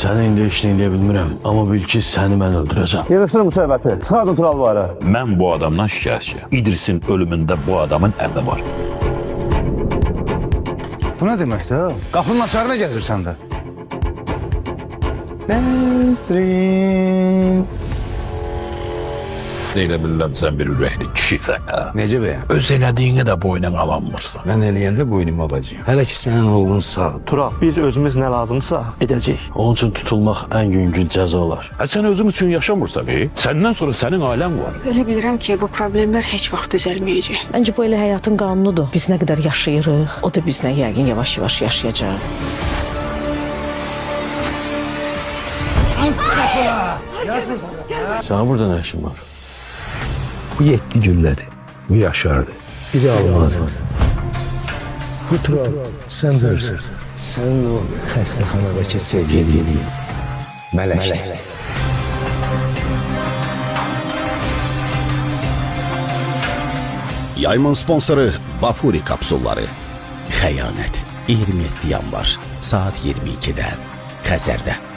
Səni indi heç nə eləyə bilmirəm, amma bil ki, səni mən öldürəcəm. Yığışdırın bu söhbəti. Çıxardın Tural bu ara. Mən bu adamdan şikayətçiyim. İdrisin ölümündə bu adamın əli var. Bu nə deməkdir? Qapının açarına gəzirsən də. Bezdirin. Deylə bilirəm sən bir ürəkli kişisən. Necə bəyəm? Öz elədiyini də boyuna qalanmırsan. Mən eləyəndə boynuma bacıyım. Hələ ki sənin oğlun sağ. Tural, biz özümüz nə lazımsa edəcəyik. Onun üçün tutulmaq ən yüngül cəza olar. Sən özün üçün yaşamırsan, səndən sonra sənin ailən var. Elə bilirəm ki, bu problemlər heç vaxt düzəlməyəcək. Məncə bu elə həyatın qanunudur. Biz nə qədər yaşayırıq, o da bizlə yəqin yavaş-yavaş yaşayacaq. Sana burada nə işin var? Bu 7 güllədir. Bu yaşardı. Biri almazdı. Bu Tural, sən dörsən. Sənin o xəstəxanadakı sevgiliyin. Mələkdir. Yayımın sponsoru Bafuri kapsulları. Xəyanət 27 yanvar saat 22-də Xəzərdə.